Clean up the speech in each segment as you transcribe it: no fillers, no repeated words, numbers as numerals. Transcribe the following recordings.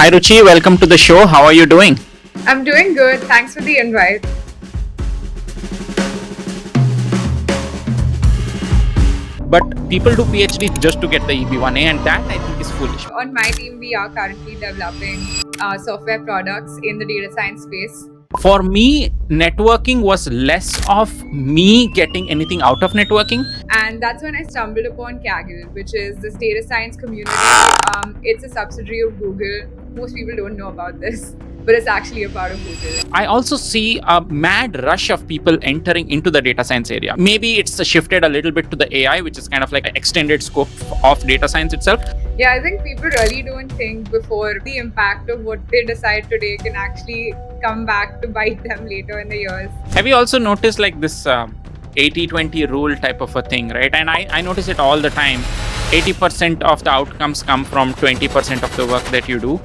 Hi Ruchi, welcome to the show. How are you doing? I'm doing good. Thanks for the invite. But people do PhD just to get the EB1A, and that I think is foolish. On my team, we are currently developing software products in the data science space. For me, networking was less of me getting anything out of networking. And that's when I stumbled upon Kaggle, which is this data science community. It's a subsidiary of Google. Most people don't know about this, but it's actually a part of Google. I also see a mad rush of people entering into the data science area. Maybe it's shifted a little bit to the AI, which is kind of like an extended scope of data science itself. Yeah, I think people really don't think before the impact of what they decide today can actually come back to bite them later in the years. Have you also noticed like this 80-20 rule type of a thing, right? And I notice it all the time. 80% of the outcomes come from 20% of the work that you do.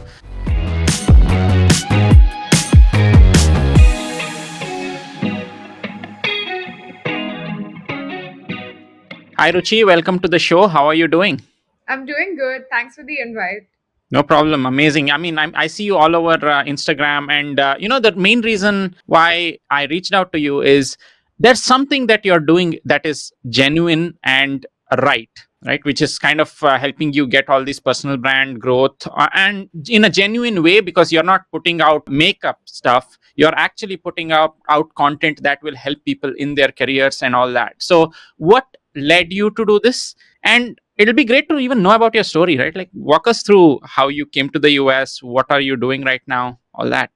Hi Ruchi, welcome to the show. How are you doing? I'm doing good. Thanks for the invite. No problem. Amazing. I mean, I see you all over Instagram, and the main reason why I reached out to you is there's something that you're doing that is genuine and right, right? Which is kind of helping you get all this personal brand growth and in a genuine way because you're not putting out makeup stuff. You're actually putting out content that will help people in their careers and all that. So, what led you to do this? And it'll be great to even know about your story, right? Like, walk us through how you came to the US, what are you doing right now, all that.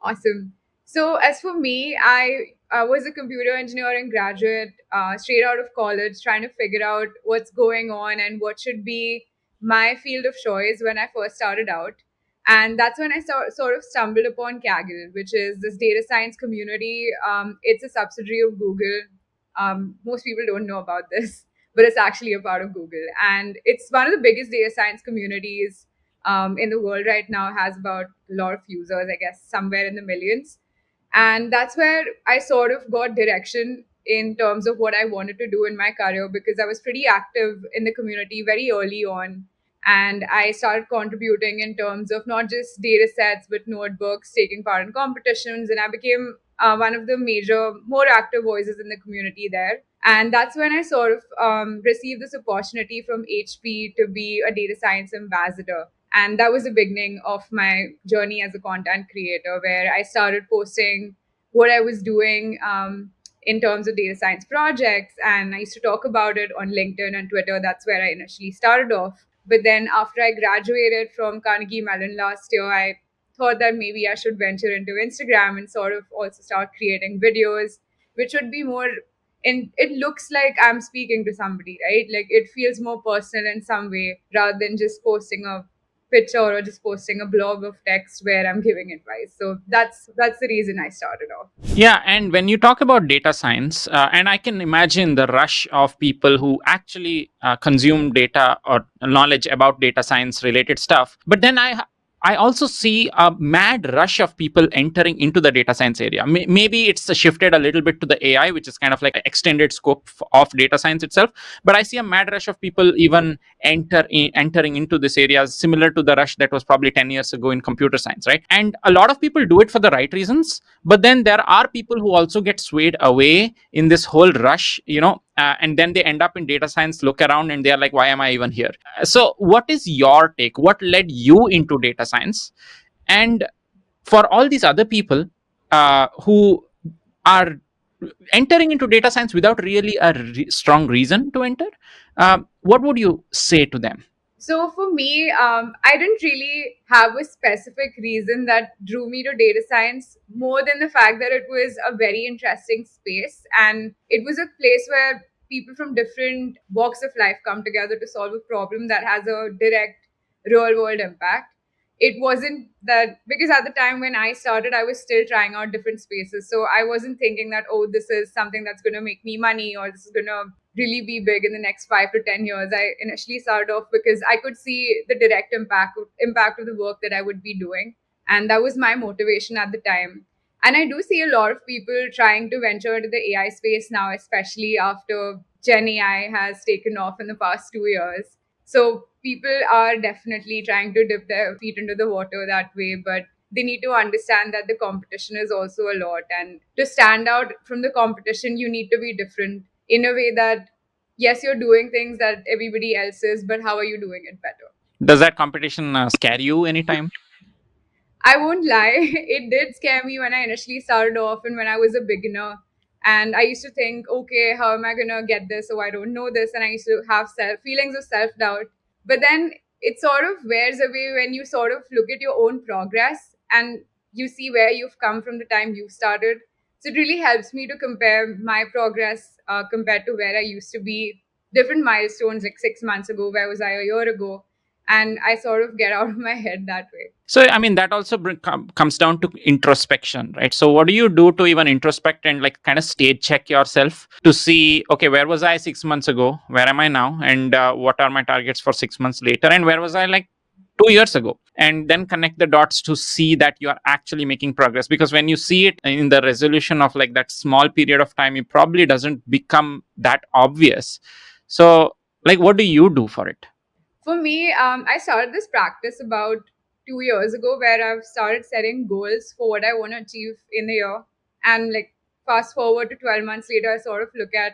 Awesome. So, as for me, I was a computer engineering graduate straight out of college, trying to figure out what's going on and what should be my field of choice when I first started out. And that's when I sort of stumbled upon Kaggle, which is this data science community. It's a subsidiary of Google. Most people don't know about this, but it's actually a part of Google. And it's one of the biggest data science communities in the world right now, has about a lot of users, I guess, somewhere in the millions. And that's where I sort of got direction in terms of what I wanted to do in my career because I was pretty active in the community very early on. And I started contributing in terms of not just data sets, but notebooks, taking part in competitions. And I became one of the major, more active voices in the community there. And that's when I sort of received this opportunity from HP to be a data science ambassador. And that was the beginning of my journey as a content creator, where I started posting what I was doing in terms of data science projects. And I used to talk about it on LinkedIn and Twitter. That's where I initially started off. But then after I graduated from Carnegie Mellon last year, I thought that maybe I should venture into Instagram and sort of also start creating videos, which would be more and it looks like I'm speaking to somebody, right? Like it feels more personal in some way rather than just posting a picture or just posting a blog of text where I'm giving advice. So that's the reason I started off. Yeah, and when you talk about data science, and I can imagine the rush of people who actually consume data or knowledge about data science related stuff. But then I also see a mad rush of people entering into the data science area. Maybe it's shifted a little bit to the AI, which is kind of like an extended scope of data science itself. But I see a mad rush of people even entering into this area, similar to the rush that was probably 10 years ago in computer science, right? And a lot of people do it for the right reasons. But then there are people who also get swayed away in this whole rush, and then they end up in data science, look around, and they're like, why am I even here? So, what is your take? What led you into data science? And for all these other people who are entering into data science without really a strong reason to enter, what would you say to them? So for me, I didn't really have a specific reason that drew me to data science more than the fact that it was a very interesting space and it was a place where people from different walks of life come together to solve a problem that has a direct real world impact. It wasn't that because at the time when I started, I was still trying out different spaces. So I wasn't thinking that, oh, this is something that's going to make me money or this is going to really be big in the next 5 to 10 years. I initially started off because I could see the direct impact of the work that I would be doing. And that was my motivation at the time. And I do see a lot of people trying to venture into the AI space now, especially after Gen AI has taken off in the past 2 years. So people are definitely trying to dip their feet into the water that way, but they need to understand that the competition is also a lot. And to stand out from the competition, you need to be different in a way that, yes, you're doing things that everybody else is, but how are you doing it better? Does that competition scare you anytime? I won't lie, it did scare me when I initially started off and when I was a beginner. And I used to think, okay, how am I gonna get this? Oh, I don't know this. And I used to have feelings of self doubt. But then it sort of wears away when you sort of look at your own progress and you see where you've come from the time you started. So it really helps me to compare my progress compared to where I used to be, different milestones, like 6 months ago, where was I a year ago? And I sort of get out of my head that way. So, I mean, that also comes down to introspection, right? So, what do you do to even introspect and like kind of stage check yourself to see, okay, where was I 6 months ago? Where am I now? And what are my targets for 6 months later? And where was I like 2 years ago? And then connect the dots to see that you are actually making progress. Because when you see it in the resolution of like that small period of time, it probably doesn't become that obvious. So, like, what do you do for it? For me, I started this practice about 2 years ago where I've started setting goals for what I want to achieve in the year. And like fast forward to 12 months later, I sort of look at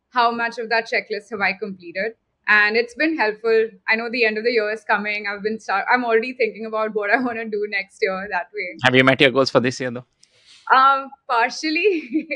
how much of that checklist have I completed. And it's been helpful. I know the end of the year is coming. I'm already thinking about what I want to do next year that way. Have you met your goals for this year though? Partially,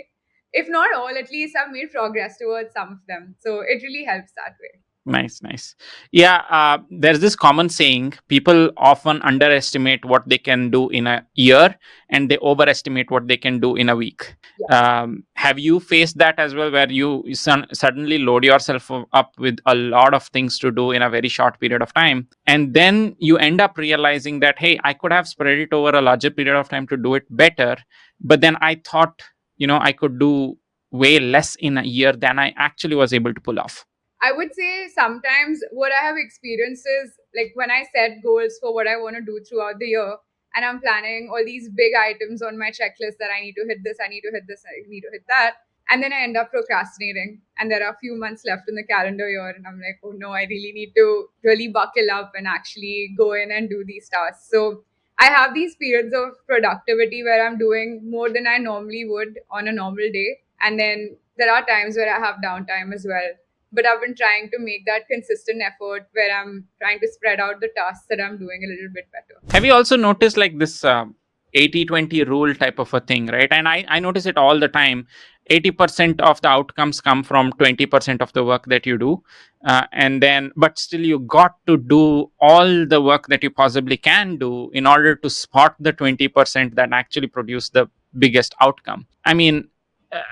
if not all, at least I've made progress towards some of them. So it really helps that way. Nice, nice. Yeah, there's this common saying people often underestimate what they can do in a year and they overestimate what they can do in a week. Have you faced that as well, where you suddenly load yourself up with a lot of things to do in a very short period of time? And then you end up realizing that, hey, I could have spread it over a larger period of time to do it better. But then I thought, I could do way less in a year than I actually was able to pull off. I would say sometimes what I have experienced is like when I set goals for what I want to do throughout the year, and I'm planning all these big items on my checklist that I need to hit this, I need to hit this, I need to hit that. And then I end up procrastinating. And there are a few months left in the calendar year. And I'm like, oh no, I really need to really buckle up and actually go in and do these tasks. So I have these periods of productivity where I'm doing more than I normally would on a normal day. And then there are times where I have downtime as well, but I've been trying to make that consistent effort where I'm trying to spread out the tasks that I'm doing a little bit better. Have you also noticed like this 80-20 rule type of a thing, right? And I notice it all the time. 80% of the outcomes come from 20% of the work that you do. But still, you got to do all the work that you possibly can do in order to spot the 20% that actually produce the biggest outcome. I mean,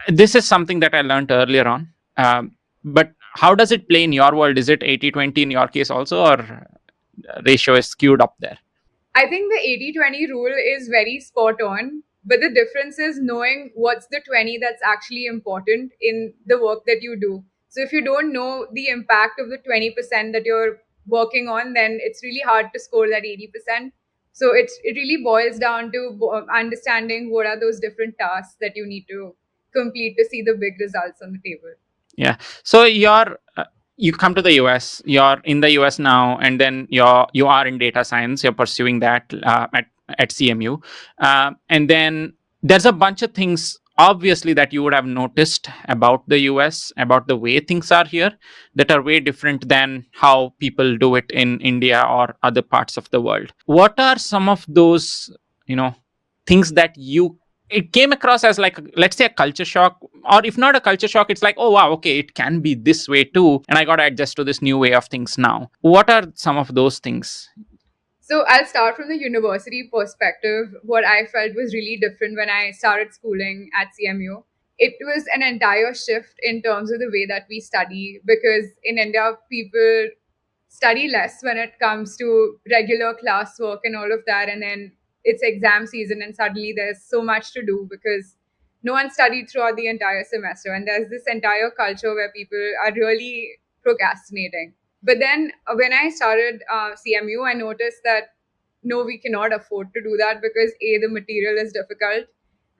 this is something that I learned earlier on. But how does it play in your world? Is it 80-20 in your case also, or ratio is skewed up there? I think the 80-20 rule is very spot on, but the difference is knowing what's the 20 that's actually important in the work that you do. So if you don't know the impact of the 20% that you're working on, then it's really hard to score that 80%. So it really boils down to understanding what are those different tasks that you need to complete to see the big results on the table. Yeah. So you come to the US. You're in the US now, and then you are in data science. You're pursuing that at CMU, and then there's a bunch of things obviously that you would have noticed about the US, about the way things are here, that are way different than how people do it in India or other parts of the world. What are some of those, things that you it came across as like, let's say, a culture shock, or if not a culture shock, it's like, oh wow, okay, it can be this way too, and I got to adjust to this new way of things now. What are some of those things? So I'll start from the university perspective. What I felt was really different when I started schooling at CMU. It was an entire shift in terms of the way that we study, because in India, people study less when it comes to regular classwork and all of that. And then it's exam season, and suddenly there's so much to do because no one studied throughout the entire semester. And there's this entire culture where people are really procrastinating. But then when I started CMU, I noticed that no, we cannot afford to do that because A, the material is difficult,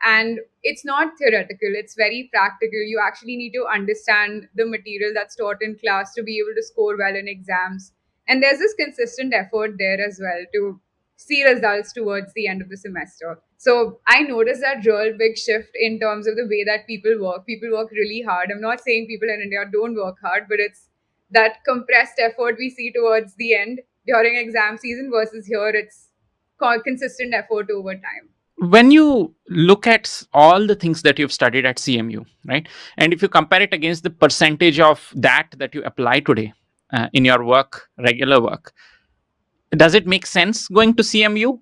and it's not theoretical, it's very practical. You actually need to understand the material that's taught in class to be able to score well in exams. And there's this consistent effort there as well to see results towards the end of the semester. So I noticed that real big shift in terms of the way that people work. People work really hard. I'm not saying people in India don't work hard, but it's that compressed effort we see towards the end during exam season versus here it's consistent effort over time. When you look at all the things that you've studied at CMU, right, and if you compare it against the percentage of that you apply today in your work, regular work, does it make sense going to CMU?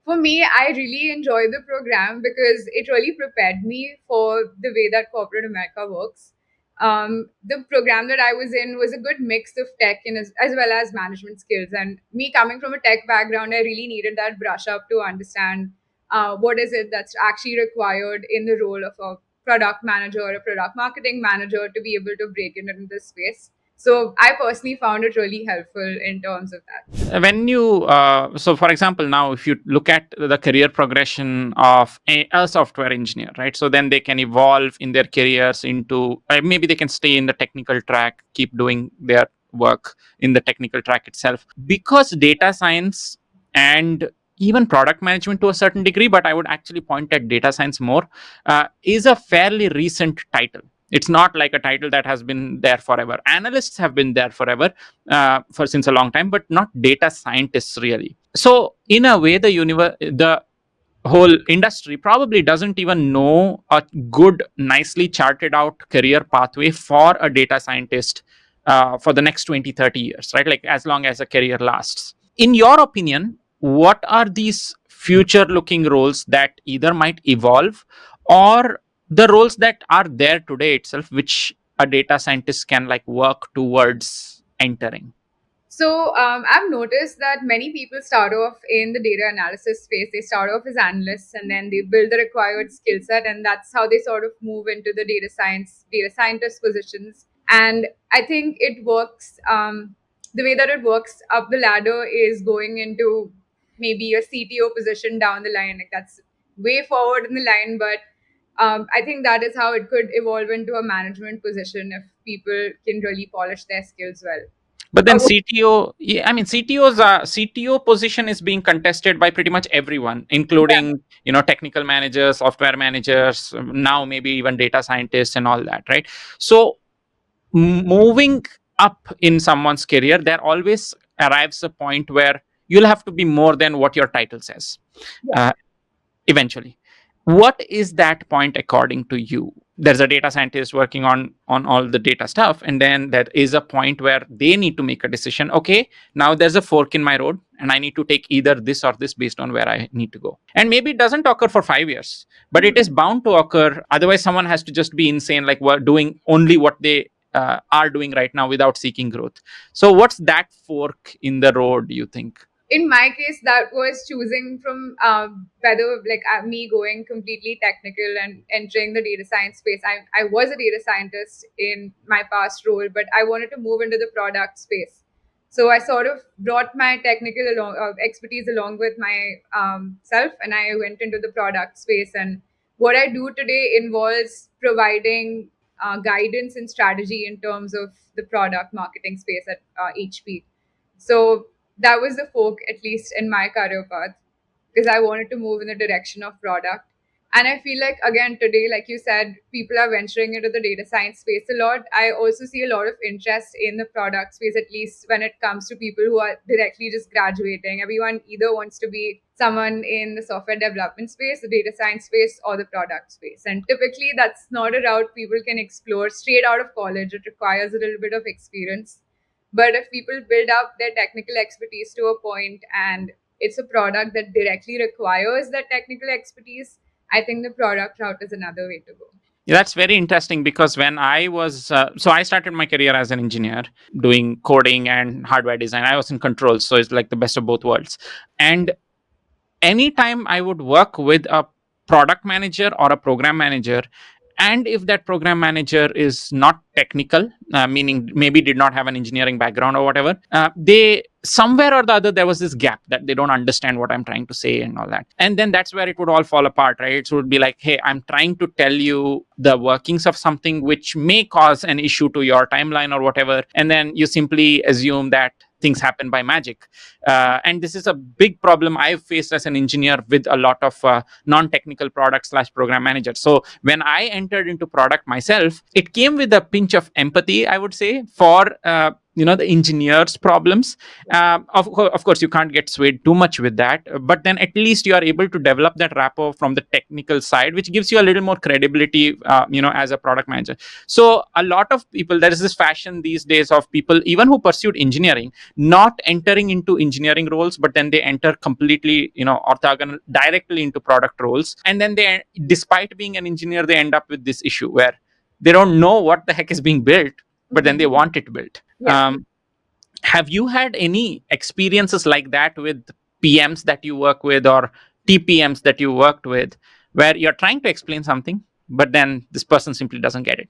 For me, I really enjoy the program because it really prepared me for the way that corporate America works. The program that I was in was a good mix of tech and as well as management skills. And me coming from a tech background, I really needed that brush up to understand what is it that's actually required in the role of a product manager or a product marketing manager to be able to break into this space. So I personally found it really helpful in terms of that. When you so for example, now if you look at the career progression of a software engineer, right, so then they can evolve in their careers into maybe they can stay in the technical track, keep doing their work in the technical track itself, because data science and even product management to a certain degree, but I would actually point at data science more, is a fairly recent title. It's not like a title that has been there forever. Analysts have been there forever, for since a long time, but not data scientists really. So in a way, the whole industry probably doesn't even know a good, nicely charted out career pathway for a data scientist for the next 20, 30 years, right? Like as long as a career lasts. In your opinion, what are these future looking roles that either might evolve, or the roles that are there today itself, which a data scientist can like work towards entering? So I've noticed that many people start off in the data analysis space. They start off as analysts and then they build the required skill set, and that's how they sort of move into the data scientist positions. And I think it works. The way that it works up the ladder is going into maybe a CTO position down the line. Like that's way forward in the line, but I think that is how it could evolve into a management position if people can really polish their skills well. But then Uh, CTO, yeah, I mean, CTO position is being contested by pretty much everyone, yeah. including technical managers, software managers, now maybe even data scientists and all that, right? So moving up in someone's career, there always arrives a point where you'll have to be more than what your title says. Uh, Eventually, what is that point according to you? There's a data scientist working on all the data stuff, and then there is a point where they need to make a decision. Okay, now there's a fork in my road and I need to take either this or this based on where I need to go. And maybe it doesn't occur for 5 years, but it is bound to occur. Otherwise someone has to just be insane, like we're doing only what they are doing right now without seeking growth. So what's that fork in the road, you think? In my case, that was choosing from whether me going completely technical and entering the data science space. I was a data scientist in my past role, but I wanted to move into the product space. So I sort of brought my technical expertise along with my self, and I went into the product space. And what I do today involves providing guidance and strategy in terms of the product marketing space at HP. So that was the fork, at least in my career path, because I wanted to move in the direction of product. And I feel like, again, today, like you said, people are venturing into the data science space a lot. I also see a lot of interest in the product space, at least when it comes to people who are directly just graduating. Everyone either wants to be someone in the software development space, the data science space, or the product space. And typically, that's not a route people can explore straight out of college. It requires a little bit of experience. But if people build up their technical expertise to a point and it's a product that directly requires that technical expertise, I think the product route is another way to go. Yeah, that's very interesting, because when I was so I started my career as an engineer doing coding and hardware design. I was in controls, so it's like the best of both worlds. And anytime I would work with a product manager or a program manager, and if that program manager is not technical, meaning maybe did not have an engineering background or whatever, they somewhere or the other there was this gap that they don't understand what I'm trying to say and all that. And then that's where it would all fall apart, right? So it would be like, hey, I'm trying to tell you the workings of something which may cause an issue to your timeline or whatever, and then you simply assume that things happen by magic. And this is a big problem I've faced as an engineer with a lot of non-technical product slash program managers. So when I entered into product myself, it came with a pinch of empathy, I would say, for the engineers problems. Of course you can't get swayed too much with that, but then at least you are able to develop that rapport from the technical side, which gives you a little more credibility as a product manager. So a lot of people, there is this fashion these days of people even who pursued engineering not entering into engineering roles, but then they enter completely orthogonal directly into product roles, and then they, despite being an engineer, they end up with this issue where they don't know what the heck is being built, but then they want it built. Yeah. Have you had any experiences like that with PMs that you work with, or TPMs that you worked with, where you're trying to explain something but then this person simply doesn't get it?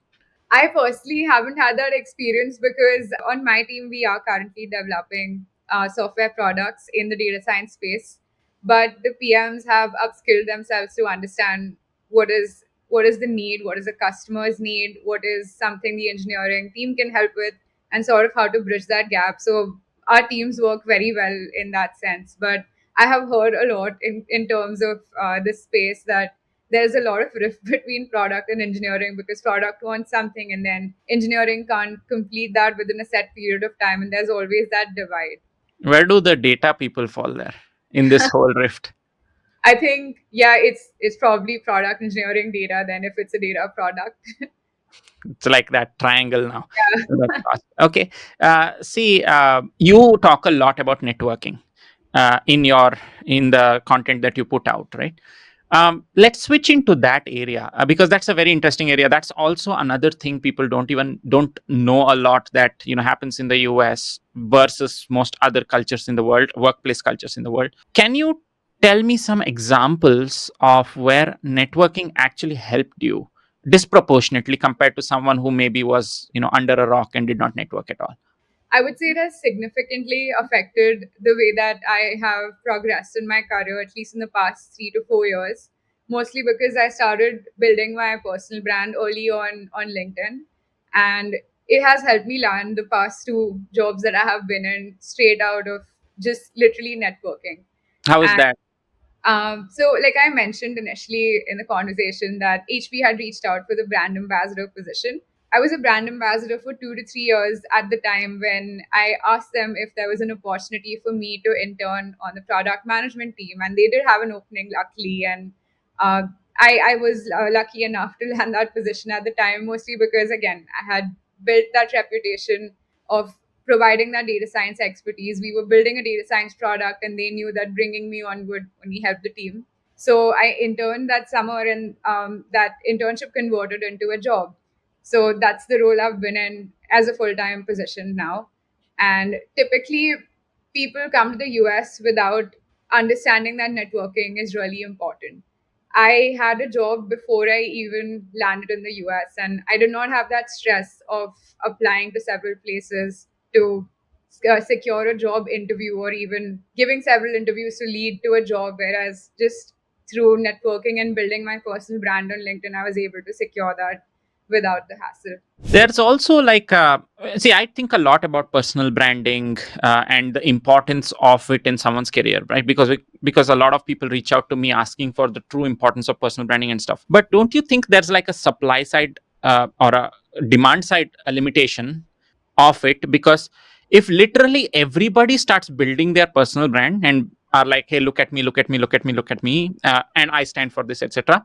I personally haven't had that experience because on my team, we are currently developing software products in the data science space. But the PMs have upskilled themselves to understand what is the need, what is the customer's need, what is something the engineering team can help with, and sort of how to bridge that gap. So our teams work very well in that sense. But I have heard a lot in terms of this space that there's a lot of rift between product and engineering because product wants something and then engineering can't complete that within a set period of time, and there's always that divide. Where do the data people fall there in this whole rift? I think, yeah, it's probably product engineering data then if it's a data product. It's like that triangle now. Okay. See, you talk a lot about networking in the content that you put out, right? Let's switch into that area because that's a very interesting area. That's also another thing people don't know a lot that happens in the US versus most other cultures in the world, workplace cultures in the world. Can you tell me some examples of where networking actually helped you disproportionately compared to someone who maybe was under a rock and did not network at all? I would say it has significantly affected the way that I have progressed in my career, at least in the past 3 to 4 years. Mostly because I started building my personal brand early on LinkedIn, and it has helped me land the past two jobs that I have been in straight out of just literally networking. How is And that? so, like I mentioned initially in the conversation, that HP had reached out for the brand ambassador position. I was a brand ambassador for 2 to 3 years at the time when I asked them if there was an opportunity for me to intern on the product management team, and they did have an opening, luckily. And uh, I was lucky enough to land that position at the time, mostly because, again, I had built that reputation of providing that data science expertise. We were building a data science product, and they knew that bringing me on would only help the team. So I interned that summer, and that internship converted into a job. So that's the role I've been in as a full time position now. And typically, people come to the US without understanding that networking is really important. I had a job before I even landed in the US, and I did not have that stress of applying to several places to secure a job interview or even giving several interviews to lead to a job. Whereas just through networking and building my personal brand on LinkedIn, I was able to secure that without the hassle. There's also like see, I think a lot about personal branding and the importance of it in someone's career, right? Because a lot of people reach out to me asking for the true importance of personal branding and stuff. But don't you think there's like a supply side or a demand side limitation of it? Because if literally everybody starts building their personal brand and are like, hey, look at me, look at me, look at me, look at me, and I stand for this, etc.,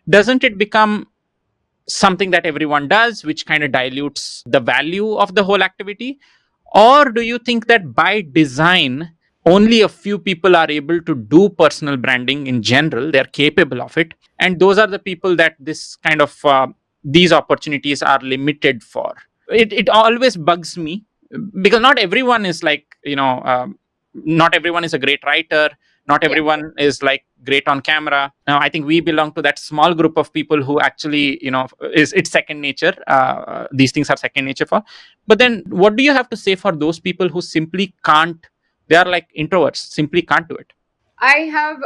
doesn't it become something that everyone does, which kind of dilutes the value of the whole activity? Or do you think that by design, only a few people are able to do personal branding in general? They're capable of it. And those are the people that this kind of these opportunities are limited for. It always bugs me because not everyone is like, not everyone is a great writer, not Yeah. everyone is like great on camera. Now I think we belong to that small group of people who actually is it's second nature. These things are second nature for. But then what do you have to say for those people who simply can't? They are like introverts, simply can't do it. I have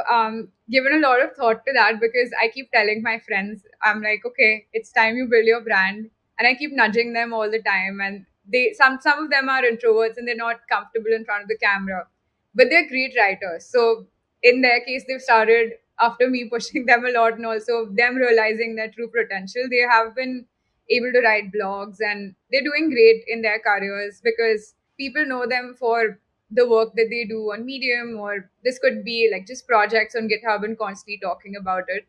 given a lot of thought to that because I keep telling my friends, I'm like, okay, it's time you build your brand. And I keep nudging them all the time. And Some of them are introverts and they're not comfortable in front of the camera, but they're great writers. So in their case, they've started after me pushing them a lot and also them realizing their true potential. They have been able to write blogs and they're doing great in their careers because people know them for the work that they do on Medium, or this could be like just projects on GitHub and constantly talking about it.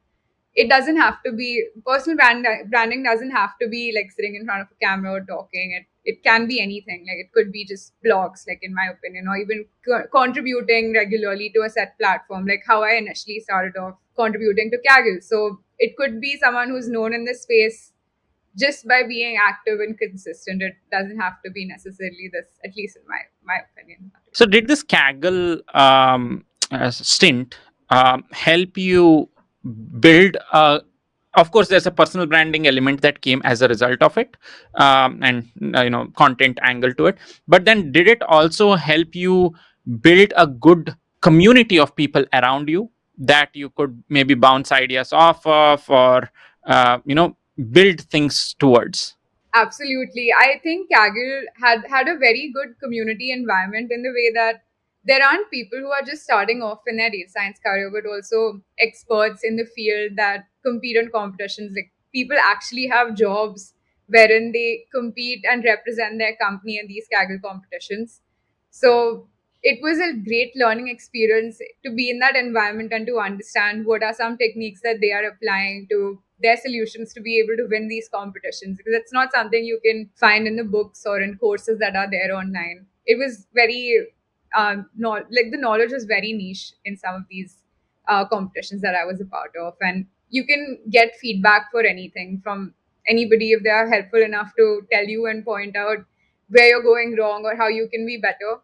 It doesn't have to be branding doesn't have to be like sitting in front of a camera or talking. It can be anything. Like it could be just blogs, like in my opinion, or even contributing regularly to a set platform, like how I initially started off contributing to Kaggle. So it could be someone who's known in this space just by being active and consistent. It doesn't have to be necessarily this, at least in my opinion. So, did this Kaggle stint help you build a? Of course, there's a personal branding element that came as a result of it, and content angle to it. But then, did it also help you build a good community of people around you that you could maybe bounce ideas off of, or build things towards? Absolutely. I think Kaggle had a very good community environment in the way that there aren't people who are just starting off in their data science career, but also experts in the field that compete on competitions. Like people actually have jobs wherein they compete and represent their company in these Kaggle competitions. So it was a great learning experience to be in that environment and to understand what are some techniques that they are applying to their solutions to be able to win these competitions, because it's not something you can find in the books or in courses that are there online. It was very not like the knowledge was very niche in some of these competitions that I was a part of, and you can get feedback for anything from anybody if they are helpful enough to tell you and point out where you're going wrong or how you can be better.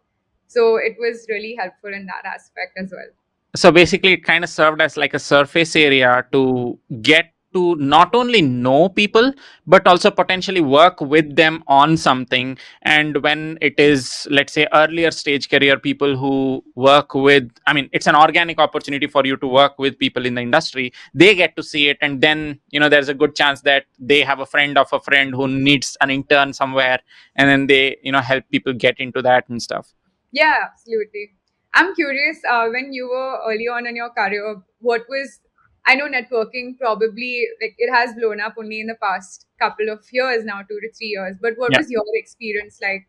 So it was really helpful in that aspect as well. So basically, it kind of served as like a surface area to get to not only know people but also potentially work with them on something. And when it is, let's say, earlier stage career people who work with, I mean, it's an organic opportunity for you to work with people in the industry. They get to see it, and then there's a good chance that they have a friend of a friend who needs an intern somewhere, and then they help people get into that and stuff. Yeah, absolutely. I'm curious, when you were early on in your career, what was, I know networking probably, like it has blown up only in the past couple of years now, 2 to 3 years, but what Yeah. was your experience like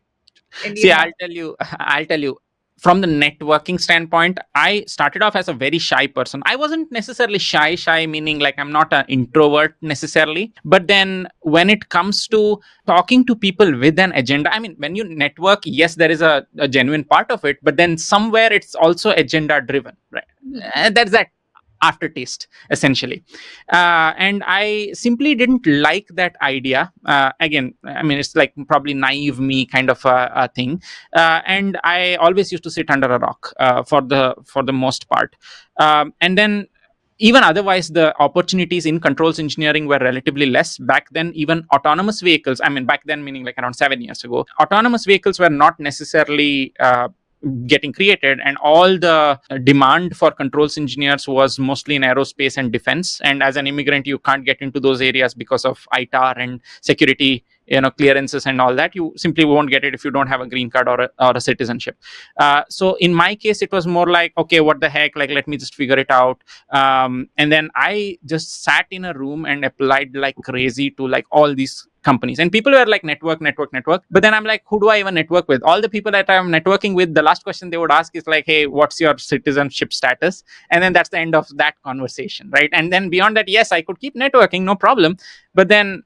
in the See, I'll industry? tell you, I'll tell you. From the networking standpoint, I started off as a very shy person. I wasn't necessarily shy, meaning like I'm not an introvert necessarily. But then when it comes to talking to people with an agenda, I mean, when you network, yes, there is a genuine part of it, but then somewhere it's also agenda driven, right? Mhm. That's that aftertaste essentially. And I simply didn't like that idea. Again, I mean, it's like probably naive me kind of a thing. And I always used to sit under a rock for the most part. And then even otherwise, the opportunities in controls engineering were relatively less back then. Even autonomous vehicles, I mean, back then meaning like around 7 years ago, autonomous vehicles were not necessarily getting created, and all the demand for controls engineers was mostly in aerospace and defense. And as an immigrant, you can't get into those areas because of ITAR and security clearances and all that. You simply won't get it if you don't have a green card or a citizenship. So in my case, it was more like, okay, what the heck, like let me just figure it out. And then I just sat in a room and applied like crazy to like all these companies, and people were like network. But then I'm like, who do I even network with? All the people that I'm networking with, the last question they would ask is like, hey, what's your citizenship status? And then that's the end of that conversation, right? And then beyond that, yes, I could keep networking, no problem. But then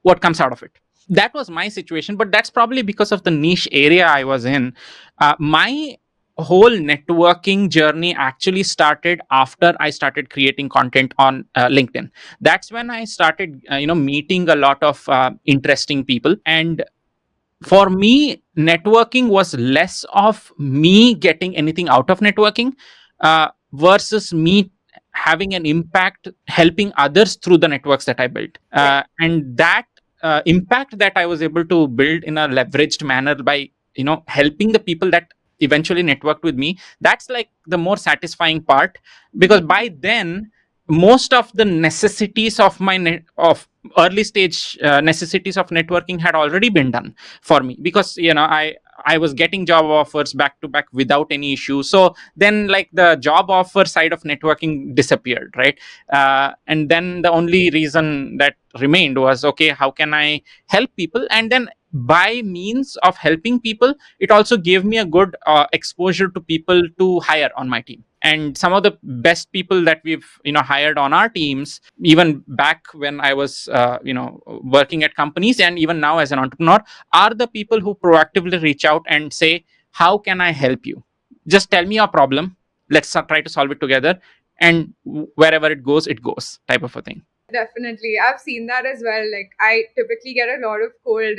what comes out of it? That was my situation, but that's probably because of the niche area I was in. My whole networking journey actually started after I started creating content on LinkedIn. That's when I started meeting a lot of interesting people. And for me, networking was less of me getting anything out of networking, versus me having an impact helping others through the networks that I built. Right. And that impact that I was able to build in a leveraged manner by helping the people that eventually networked with me, that's like the more satisfying part. Because Mhm. by then, most of the necessities of my of early stage necessities of networking had already been done for me, because I was getting job offers back to back without any issue. So then, like, the job offer side of networking disappeared, right? And then the only reason that remained was, okay, how can I help people? And then by means of helping people, it also gave me a good exposure to people to hire on my team. And some of the best people that we've hired on our teams, even back when I was working at companies, and even now as an entrepreneur, are the people who proactively reach out and say, how can I help you? Just tell me your problem, let's try to solve it together, and wherever it goes, type of a thing. Definitely. I've seen that as well. Like, I typically get a lot of cold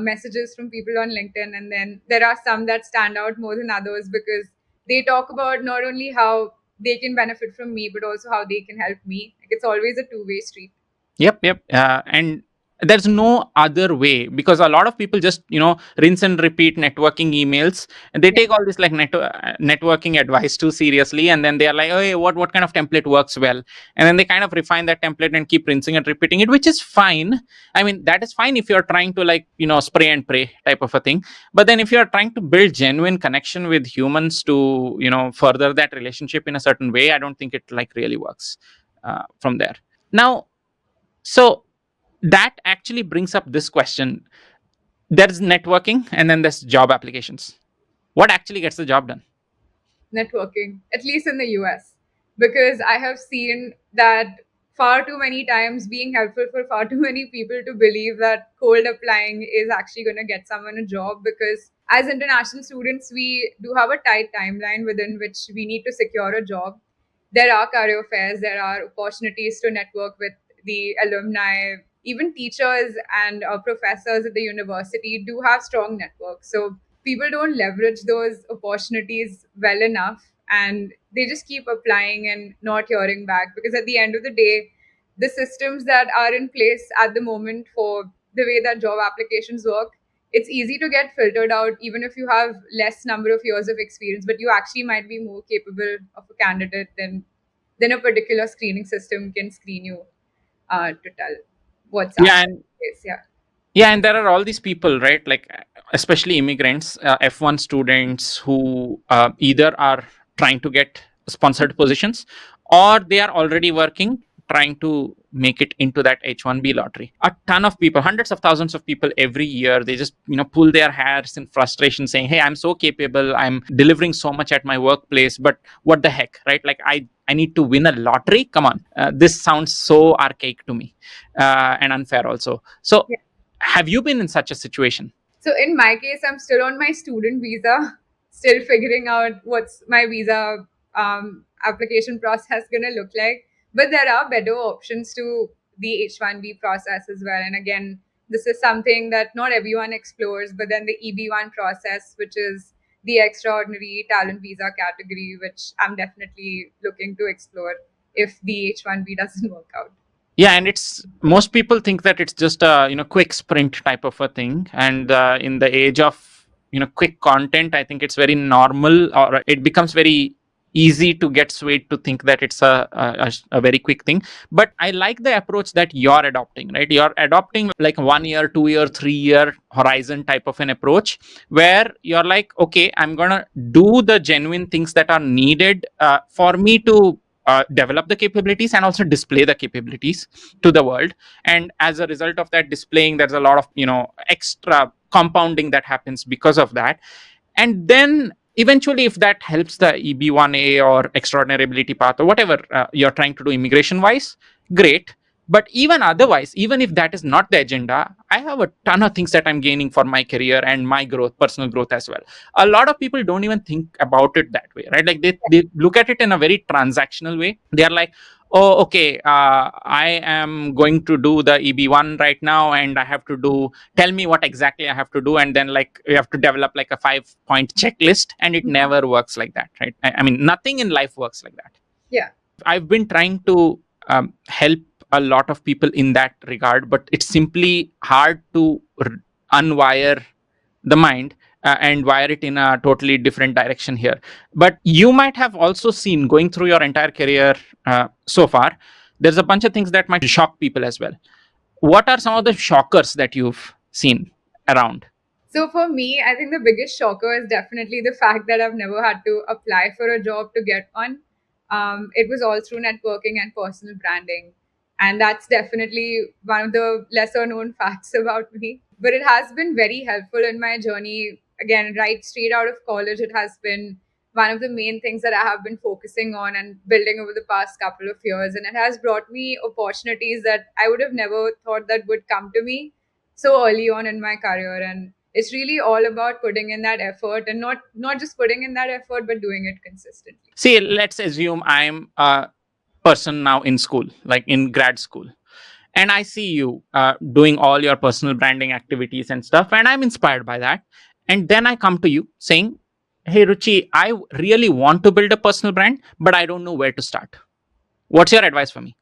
messages from people on LinkedIn, and then there are some that stand out more than others because they talk about not only how they can benefit from me, but also how they can help me. Like, it's always a two-way street. Yep. And there's no other way, because a lot of people just rinse and repeat networking emails, and they Yeah, take all this like networking advice too seriously, and then they are like, oh, hey, what kind of template works well? And then they kind of refine that template and keep rinsing and repeating it, which is fine. I mean, that is fine if you're trying to, like, spray and pray type of a thing. But then if you're trying to build genuine connection with humans to further that relationship in a certain way, I don't think it like really works from there. Now, so that actually brings up this question. There's networking and then there's job applications. What actually gets the job done? networking, at least in the US, because I have seen that far too many times being helpful for far too many people to believe that cold applying is actually going to get someone a job. Because as international students, we do have a tight timeline within which we need to secure a job. There are career fairs, there are opportunities to network with the alumni, even teachers and professors at the university do have strong networks. So people don't leverage those opportunities well enough, and they just keep applying and not hearing back, because at the end of the day, the systems that are in place at the moment for the way that job applications work, it's easy to get filtered out even if you have less number of years of experience, but you actually might be more capable of a candidate than a particular screening system can screen you to tell what's Yeah, actually and the case. Yeah. there are all these people, right? Like, especially immigrants, F1 students who either are trying to get sponsored positions, or they are already working, trying to make it into that H1B lottery. A ton of people, hundreds of thousands of people every year, they just pull their hairs in frustration, saying, hey, I'm so capable, I'm delivering so much at my workplace, but what the heck, right? Like, I need to win a lottery. Come on, this sounds so archaic to me, and unfair also. So have you been in such a situation? So in my case, I'm still on my student visa, still figuring out what's my visa application process gonna look like. But there are better options to the H1B process as well. And again, this is something that not everyone explores. But then the EB1 process, which is the extraordinary talent visa category, which I'm definitely looking to explore if the H1B doesn't work out. Yeah, and it's, most people think that it's just a quick sprint type of a thing, and in the age of quick content, I think it's very normal, or it becomes very easy to get swayed to think that it's a very quick thing. But I like the approach that you're adopting, right? You're adopting like 1 year, 2 year, 3 year horizon type of an approach, where you're like, okay, I'm gonna do the genuine things that are needed for me to develop the capabilities and also display the capabilities to the world. And as a result of that displaying, there's a lot of extra compounding that happens because of that. And then eventually, if that helps the EB1A or extraordinary ability path or whatever you're trying to do immigration wise, great. But even otherwise, even if that is not the agenda, I have a ton of things that I'm gaining for my career and my growth, personal growth as well. A lot of people don't even think about it that way, right? Like, they look at it in a very transactional way. They are like, oh, okay, I am going to do the EB1 right now, and I have to do, tell me what exactly I have to do. And then, like, you have to develop like a 5-point checklist, and it never works like that, right? I mean, nothing in life works like that. Yeah. I've been trying to help a lot of people in that regard, but it's simply hard to unwire the mind. and wire it in a totally different direction here. But you might have also seen, going through your entire career so far, there's a bunch of things that might shock people as well. What are some of the shockers that you've seen around? So for me, I think the biggest shocker is definitely the fact that I've never had to apply for a job to get one. It was all through networking and personal branding. And that's definitely one of the lesser known facts about me. But it has been very helpful in my journey. Again, right straight out of college, it has been one of the main things that I have been focusing on and building over the past couple of years. And it has brought me opportunities that I would have never thought that would come to me so early on in my career. And it's really all about putting in that effort, and not just putting in that effort but doing it consistently. See, let's assume I'm a person now in school, like in grad school, and I see you doing all your personal branding activities and stuff, and I'm inspired by that. And then I come to you saying, hey, Ruchi, I really want to build a personal brand, but I don't know where to start. What's your advice for me?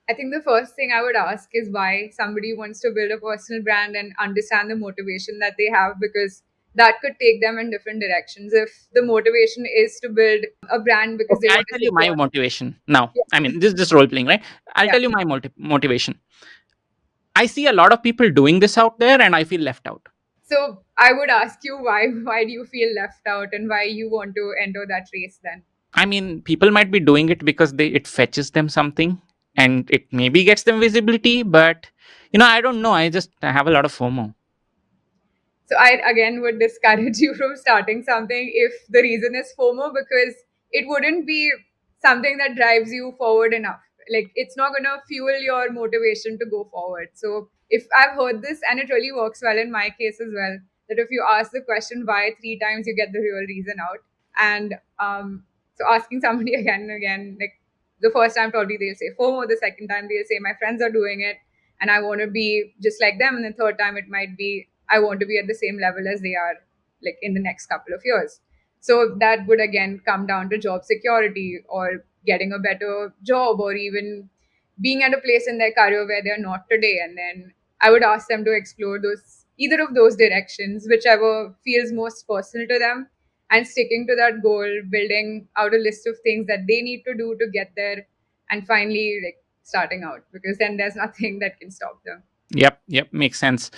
I think the first thing I would ask is why somebody wants to build a personal brand and understand the motivation that they have, because that could take them in different directions. If the motivation is to build a brand because they Okay, I'll want to tell you my secure, motivation now. yeah, I mean, this is just role playing, right? I'll yeah. tell you my motivation. I see a lot of people doing this out there, and I feel left out. So I would ask you why do you feel left out and why you want to enter that race then? I mean, people might be doing it because it fetches them something, and it maybe gets them visibility, but I don't know. I have a lot of FOMO. So I again would discourage you from starting something if the reason is FOMO, because it wouldn't be something that drives you forward enough. Like it's not gonna fuel your motivation to go forward. So if I've heard this, and it really works well in my case as well, that if you ask the question why 3 times, you get the real reason out. And so asking somebody again and again, like the first time probably they'll say FOMO, the second time they'll say my friends are doing it and I want to be just like them, and the third time it might be I want to be at the same level as they are, like in the next couple of years. So that would again come down to job security or getting a better job, or even being at a place in their career where they're not today. And then I would ask them to explore those either of those directions, whichever feels most personal to them, and sticking to that goal, building out a list of things that they need to do to get there, and finally like starting out, because then there's nothing that can stop them. Yep, makes sense.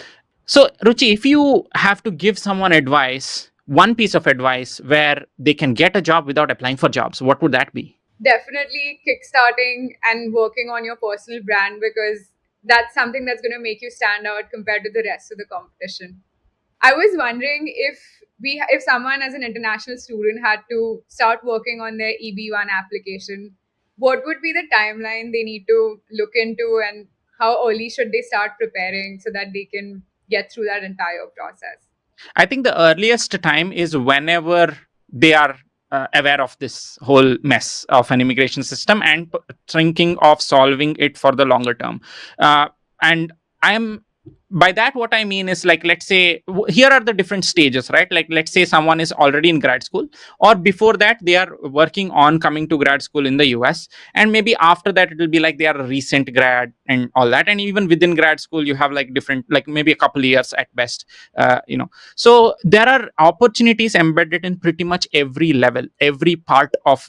So, Ruchi, if you have to give someone advice, one piece of advice where they can get a job without applying for jobs, what would that be? Definitely kickstarting and working on your personal brand, because that's something that's going to make you stand out compared to the rest of the competition. I was wondering if someone as an international student had to start working on their EB1 application, what would be the timeline they need to look into, and how early should they start preparing so that they can get through that entire process? I think the earliest time is whenever they are aware of this whole mess of an immigration system and thinking of solving it for the longer term. And I'm by that, what I mean is, like, let's say here are the different stages, right? Like, let's say someone is already in grad school, or before that they are working on coming to grad school in the US, and maybe after that it will be like they are a recent grad and all that. And even within grad school you have like different, like maybe a couple of years at best. So there are opportunities embedded in pretty much every level, every part of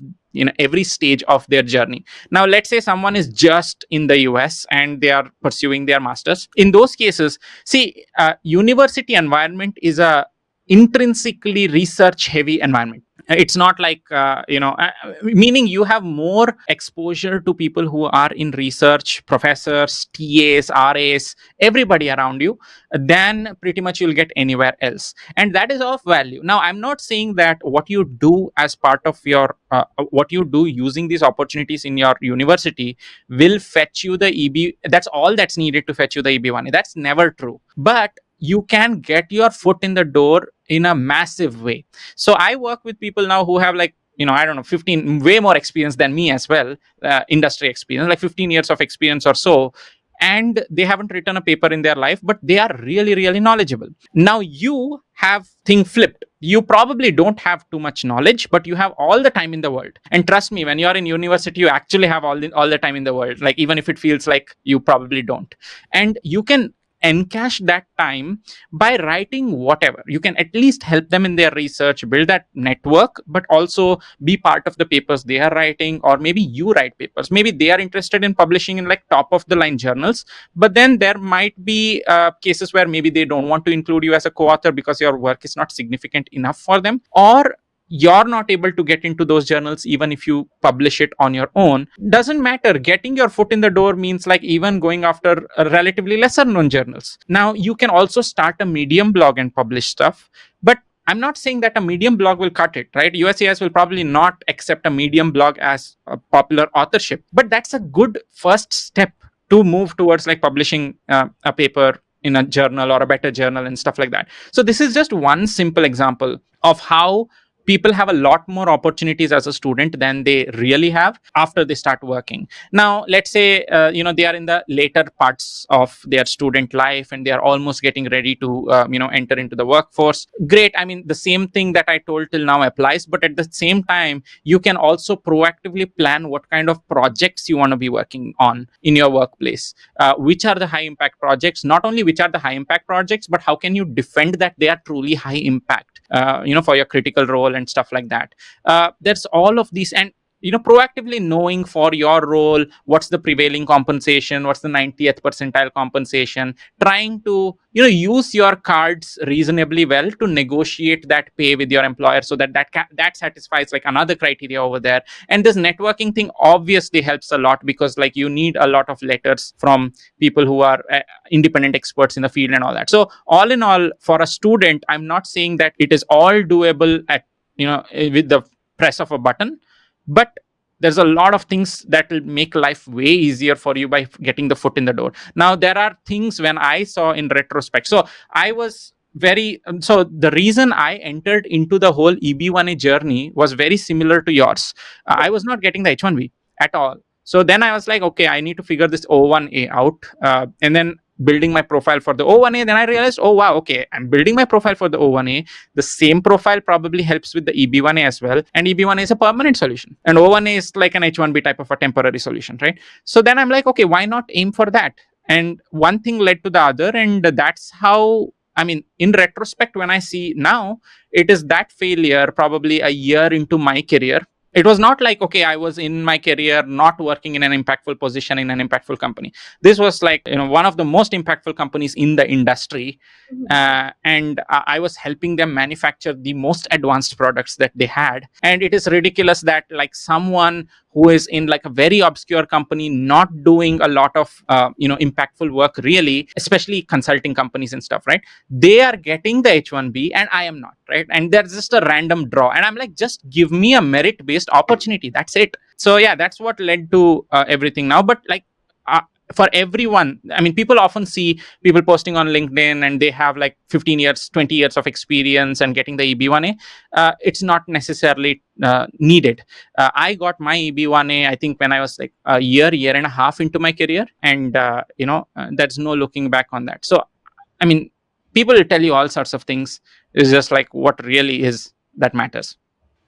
every stage of their journey. Now let's say someone is just in the US and they are pursuing their masters. In those cases, see, university environment is a intrinsically research heavy environment. It's not like meaning you have more exposure to people who are in research, professors, TAs, RAs, everybody around you, than pretty much you'll get anywhere else, and that is of value. Now I'm not saying that what you do as part of your what you do using these opportunities in your university will fetch you the that's all that's needed to fetch you the EB1A. That's never true, but you can get your foot in the door in a massive way. So I work with people now who have, like, I don't know, 15 way more experience than me as well, industry experience, like 15 years of experience or so, and they haven't written a paper in their life, but they are really, really knowledgeable. Now you have thing flipped. You probably don't have too much knowledge, but you have all the time in the world. And trust me, when you're in university, you actually have all the time in the world, like even if it feels like you probably don't. And you can encash that time by writing whatever. You can at least help them in their research, build that network, but also be part of the papers they are writing, or maybe you write papers. Maybe they are interested in publishing in like top of the line journals, but then there might be cases where maybe they don't want to include you as a co-author because your work is not significant enough for them, or you're not able to get into those journals even if you publish it on your own. Doesn't matter, getting your foot in the door means like even going after relatively lesser known journals. Now you can also start a Medium blog and publish stuff, but I'm not saying that a Medium blog will cut it, right? USCIS will probably not accept a Medium blog as a popular authorship, but that's a good first step to move towards like publishing a paper in a journal or a better journal and stuff like that. So this is just one simple example of how people have a lot more opportunities as a student than they really have after they start working. Now let's say they are in the later parts of their student life and they are almost getting ready to enter into the workforce. Great, I mean the same thing that I told till now applies, but at the same time you can also proactively plan what kind of projects you want to be working on in your workplace. Which are the high impact projects? Not only which are the high impact projects, but how can you defend that they are truly high impact for your critical role and stuff like that. There's all of these, and proactively knowing for your role what's the prevailing compensation, what's the 90th percentile compensation, trying to use your cards reasonably well to negotiate that pay with your employer, so that satisfies like another criteria over there. And this networking thing obviously helps a lot, because like you need a lot of letters from people who are independent experts in the field and all that. So all in all, for a student, I'm not saying that it is all doable at with the press of a button, but there's a lot of things that will make life way easier for you by getting the foot in the door. Now there are things when I saw in retrospect, so I was very so the reason I entered into the whole EB1A journey was very similar to yours. I was not getting the H1B at all. So then I was like, okay, I need to figure this O1A out, and then building my profile for the O1A. Then I realized, oh wow, okay, I'm building my profile for the O1A. The same profile probably helps with the EB1A as well, and EB1A is a permanent solution, and O1A is like an H1B type of a temporary solution, right? So then I'm like, okay, why not aim for that? And one thing led to the other, and that's how, I mean, in retrospect, when I see now, it is that failure probably a year into my career. It was not like, okay, I was in my career not working in an impactful position in an impactful company. This was like one of the most impactful companies in the industry, and I was helping them manufacture the most advanced products that they had. And it is ridiculous that like someone who is in like a very obscure company, not doing a lot of impactful work really, especially consulting companies and stuff, right? They are getting the H1B and I am not, right? And there's just a random draw, and I'm like, just give me a merit based opportunity, that's it. So yeah, that's what led to everything now. But like for everyone, I mean, people often see people posting on LinkedIn and they have like 15 years 20 years of experience and getting the EB1A. It's not necessarily needed. I got my EB1A, I think, when I was like a year and a half into my career, and there's no looking back on that. So I mean, people will tell you all sorts of things. It's just like what really is that matters.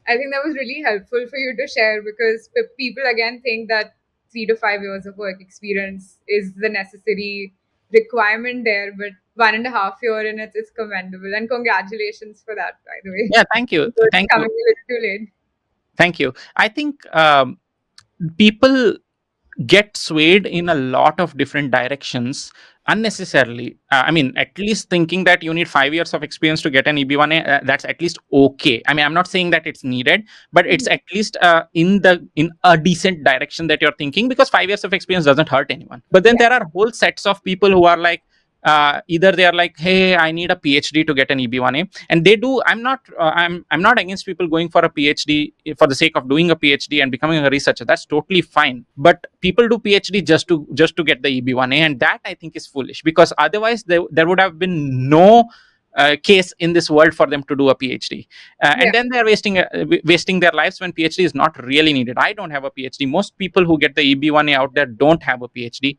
I think that was really helpful for you to share, because people again think that 3 to 5 years of work experience is the necessary requirement there, but 1.5 year in it's commendable, and congratulations for that, by the way. Yeah, thank you. So it's Thank you. coming a little too late. Thank you. I think people get swayed in a lot of different directions unnecessarily. I mean, at least thinking that you need 5 years of experience to get an EB1A, that's at least okay. I mean, I'm not saying that it's needed, but it's at least in a decent direction that you're thinking, because 5 years of experience doesn't hurt anyone. But then there are whole sets of people who are like, either they are like, hey, I need a PhD to get an EB1A, and they do. I'm not against people going for a PhD for the sake of doing a PhD and becoming a researcher. That's totally fine. But people do PhD just to get the EB1A, and that I think is foolish, because otherwise there would have been no case in this world for them to do a PhD, and then they're wasting their lives when PhD is not really needed. I don't have a PhD. Most people who get the EB1A out there don't have a PhD,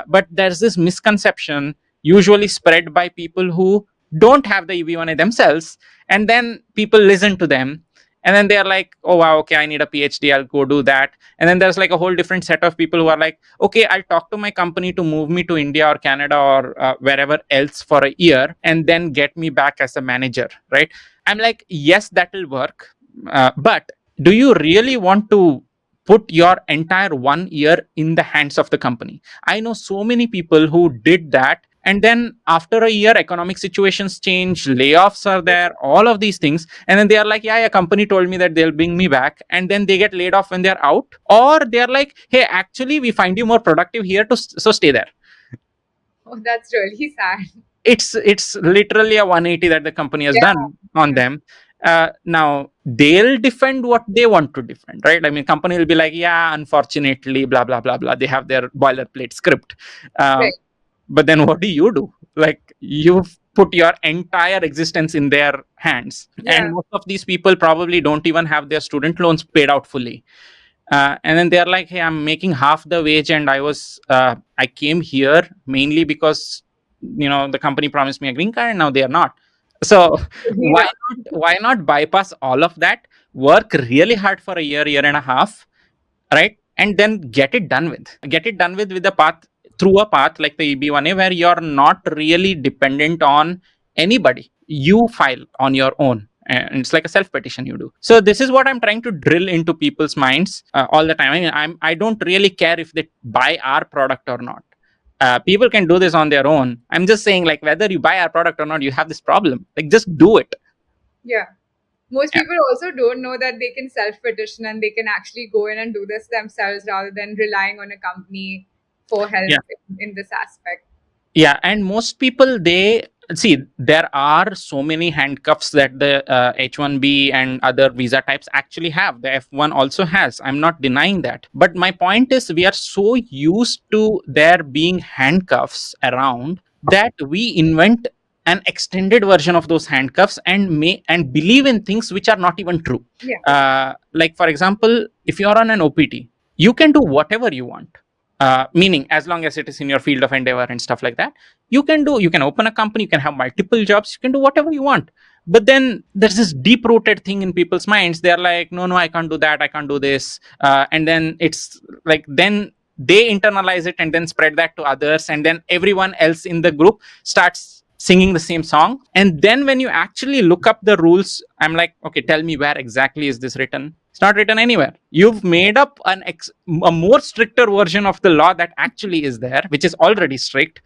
but there's this misconception usually spread by people who don't have the EB1A themselves, and then people listen to them, And then they're like, oh wow, okay, I need a PhD, I'll go do that. And then there's like a whole different set of people who are like, okay, I'll talk to my company to move me to India or Canada or wherever else for a year and then get me back as a manager, right? I'm like, yes, that will work. But do you really want to put your entire 1 year in the hands of the company? I know so many people who did that, and then after a year economic situations change, layoffs are there, all of these things, and then they are like, yeah, a company told me that they'll bring me back, and then they get laid off when they're out, or they're like, hey, actually we find you more productive here, so stay there. Oh, that's really sad. It's literally a 180 that the company has Yeah. done on them. Now they'll defend what they want to defend, right? I mean, company will be like, yeah, unfortunately, blah blah blah blah, they have their boilerplate script. uh, Right. but then what do? Like, you've put your entire existence in their hands, and Yeah. most of these people probably don't even have their student loans paid out fully. And then they're like, hey, I'm making half the wage, and I came here mainly because the company promised me a green card, and now they are not. So why Yeah. not bypass all of that, work really hard for a year and a half, right? And then get it done with a path, through a path like the EB1A, where you're not really dependent on anybody. You file on your own, and it's like a self petition you do. So this is what I'm trying to drill into people's minds all the time. I mean, I don't really care if they buy our product or not. People can do this on their own. I'm just saying, like, whether you buy our product or not, you have this problem. Like, just do it. Yeah. Most Yeah. people also don't know that they can self petition and they can actually go in and do this themselves rather than relying on a company for help Yeah. in this aspect. Yeah, and most people, they see, there are so many handcuffs that the H1B and other visa types actually have. The F1 also has. I'm not denying that. But my point is, we are so used to there being handcuffs around that we invent an extended version of those handcuffs and believe in things which are not even true. Yeah. Like, for example, if you're on an OPT, you can do whatever you want, meaning as long as it is in your field of endeavor and stuff like that. You can open a company, you can have multiple jobs, you can do whatever you want. But then there's this deep rooted thing in people's minds. They're like, no, I can't do that, I can't do this. And then it's like, then they internalize it and then spread that to others, and then everyone else in the group starts singing the same song. And then when you actually look up the rules, I'm like, okay, tell me, where exactly is this written? It's not written anywhere. You've made up a more stricter version of the law that actually is there, which is already strict,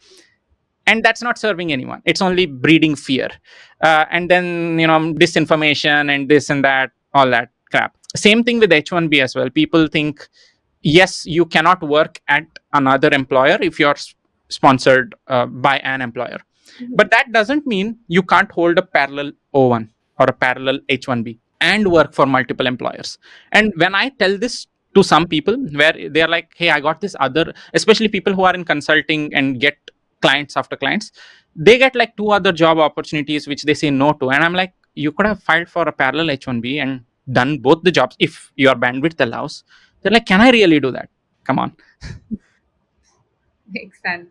and that's not serving anyone. It's only breeding fear, and then disinformation and this and that, all that crap. Same thing with H1B as well. People think, yes, you cannot work at another employer if you're sponsored by an employer, but that doesn't mean you can't hold a parallel O1 or a parallel H1B and work for multiple employers. And when I tell this to some people, where they're like, hey, I got this other, especially people who are in consulting and get clients after clients, they get like 2 other job opportunities which they say no to. And I'm like, you could have filed for a parallel H1B and done both the jobs if your bandwidth allows. They're like, can I really do that? Come on. Makes sense.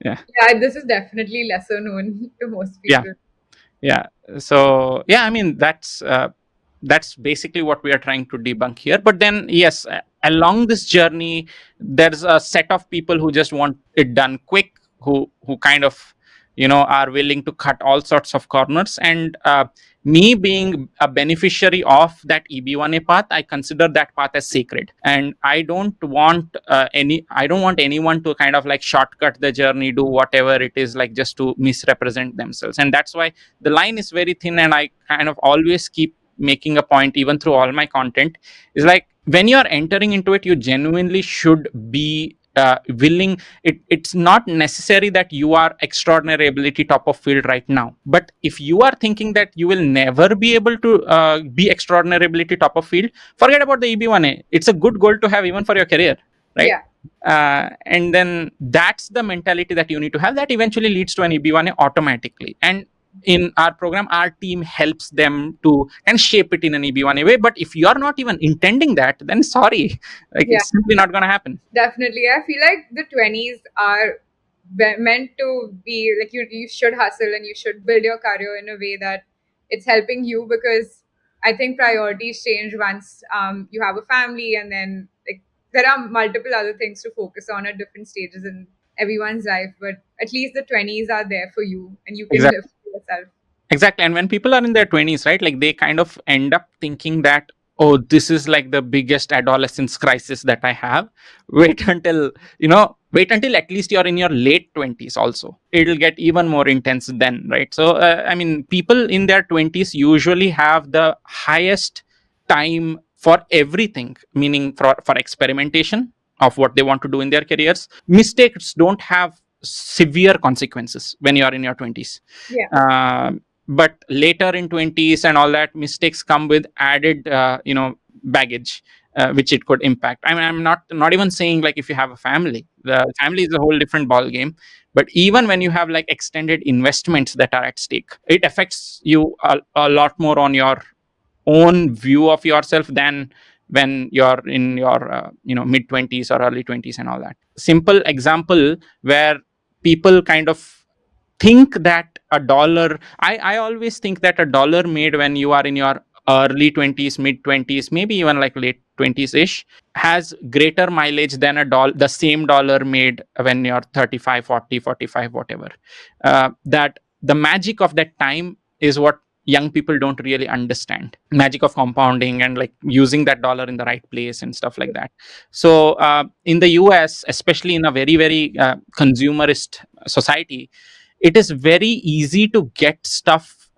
Yeah. Yeah, this is definitely lesser known to most Yeah. people. Yeah. So yeah, I mean, that's basically what we are trying to debunk here. But then yes, along this journey, there's a set of people who just want it done quick, who kind of are willing to cut all sorts of corners. And me being a beneficiary of that EB1A path, I consider that path as sacred, and I don't want anyone to kind of like shortcut the journey, do whatever it is, like, just to misrepresent themselves. And that's why the line is very thin, and I kind of always keep making a point, even through all my content, is like, when you are entering into it, you genuinely should be willing. It's not necessary that you are extraordinary ability top of field right now, but if you are thinking that you will never be able to be extraordinary ability top of field, forget about the EB1A. It's a good goal to have even for your career, right? Yeah. And then that's the mentality that you need to have, that eventually leads to an EB1A automatically. And in our program, our team helps them to and shape it in an EB1A way. But if you are not even intending that, then sorry, like, Yeah. it's simply not going to happen. Definitely. I feel like the 20s are meant to be like you should hustle and you should build your career in a way that it's helping you, because I think priorities change once you have a family, and then like there are multiple other things to focus on at different stages in everyone's life. But at least the 20s are there for you, and you can live Exactly. for yourself. Exactly. And when people are in their 20s, right, like they kind of end up thinking that, oh, this is like the biggest adolescence crisis that I have. Wait until, wait until at least you're in your late 20s also. It'll get even more intense then, right? So, I mean, people in their 20s usually have the highest time for everything, meaning for experimentation of what they want to do in their careers. Mistakes don't have severe consequences when you're in your 20s. Yeah. But later in 20s and all that, mistakes come with added baggage, which it could impact. I mean, I'm not even saying like if you have a family, the family is a whole different ball game. But even when you have like extended investments that are at stake, it affects you a lot more on your own view of yourself than when you're in your mid 20s or early 20s and all that. Simple example where people kind of think that a dollar, I always think that a dollar made when you are in your early 20s, mid 20s, maybe even like late 20s ish, has greater mileage than the same dollar made when you're 35, 40, 45, whatever. That the magic of that time is what young people don't really understand. Magic of compounding and like using that dollar in the right place and stuff like that. So in the US, especially in a very very consumerist society, it is very easy to get stuff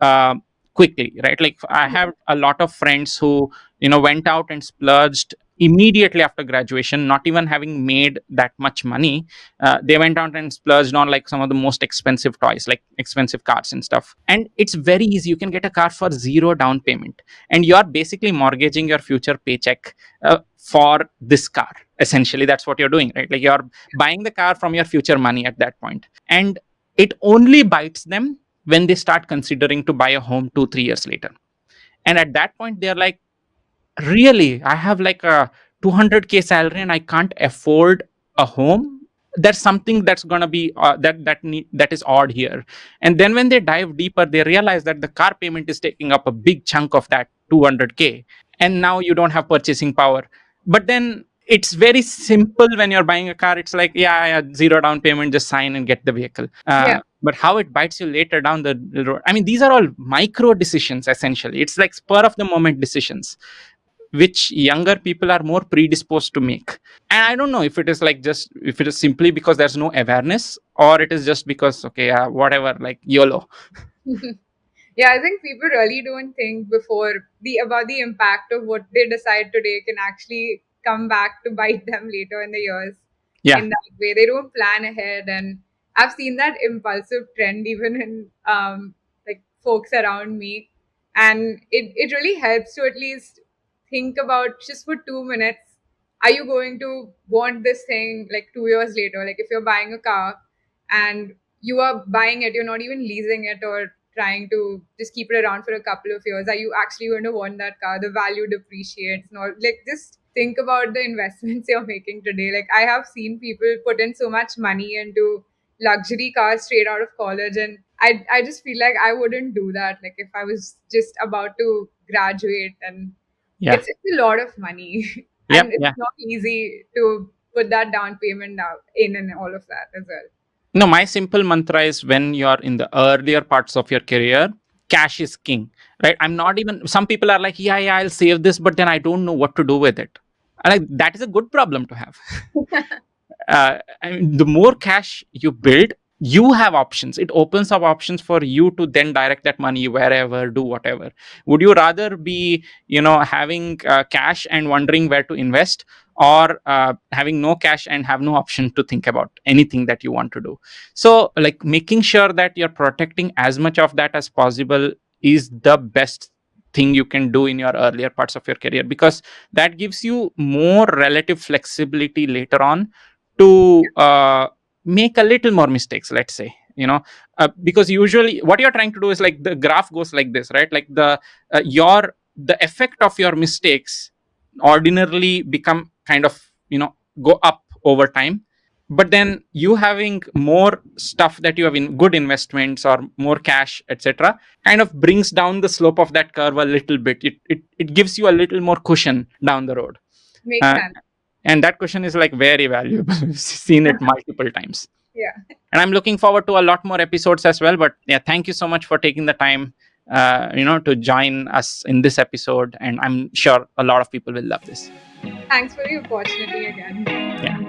quickly, right? Like I have a lot of friends who went out and splurged immediately after graduation, not even having made that much money. They went out and splurged on like some of the most expensive toys, like expensive cars and stuff. And it's very easy, you can get a car for zero down payment, and you're basically mortgaging your future paycheck for this car. Essentially that's what you're doing, right? Like you're buying the car from your future money at that point. And it only bites them when they start considering to buy a home 2 3 years later. And at that point they're like, really, I have like a 200K salary and I can't afford a home? There's something that's going to be that is odd here. And then when they dive deeper, they realize that the car payment is taking up a big chunk of that 200K, and now you don't have purchasing power. But then it's very simple. When you're buying a car, it's like, yeah, yeah, zero down payment, just sign and get the vehicle. Yeah. But how it bites you later down the road, I mean, these are all micro decisions. Essentially, it's like spur of the moment decisions which younger people are more predisposed to make. And I don't know if it is like just if it is simply because there's no awareness, or it is just because, okay, whatever, like YOLO. Yeah, I think people really don't think before the about the impact of what they decide today can actually come back to bite them later in the years. Yeah. In that way, they don't plan ahead, and I've seen that impulsive trend even in like folks around me, and it really helps to at least think about just for 2 minutes. Are you going to want this thing like 2 years later? Like if you're buying a car and you are buying it, you're not even leasing it or trying to just keep it around for a couple of years. Are you actually going to want that car? The value depreciates. Not like just think about the investments you're making today. Like I have seen people put in so much money into luxury cars straight out of college, and I just feel like I wouldn't do that. Like if I was just about to graduate, and Yeah. it's a lot of money Yep. and it's Yeah. not easy to put that down payment now in and all of that as well. No, my simple mantra is when you're in the earlier parts of your career, cash is king, right? I'm not even, some people are like, yeah, yeah, I'll save this, but then I don't know what to do with it. Like, that is a good problem to have. I mean, the more cash you build, you have options. It opens up options for you to then direct that money wherever, do whatever. Would you rather be, having cash and wondering where to invest, or having no cash and have no option to think about anything that you want to do? So, like, making sure that you're protecting as much of that as possible is the best thing you can do in your earlier parts of your career, because that gives you more relative flexibility later on to make a little more mistakes, let's say. Because usually what you're trying to do is like the graph goes like this, right? Like the effect of your mistakes ordinarily become kind of go up over time. but then you having more stuff that you have in good investments or more cash, etc., kind of brings down the slope of that curve a little bit. It gives you a little more cushion down the road. Makes uh, sense. and that cushion is like very valuable. We've seen it multiple times. Yeah. And I'm looking forward to a lot more episodes as well. But yeah, thank you so much for taking the time to join us in this episode, and I'm sure a lot of people will love this. Thanks for the opportunity again. Yeah.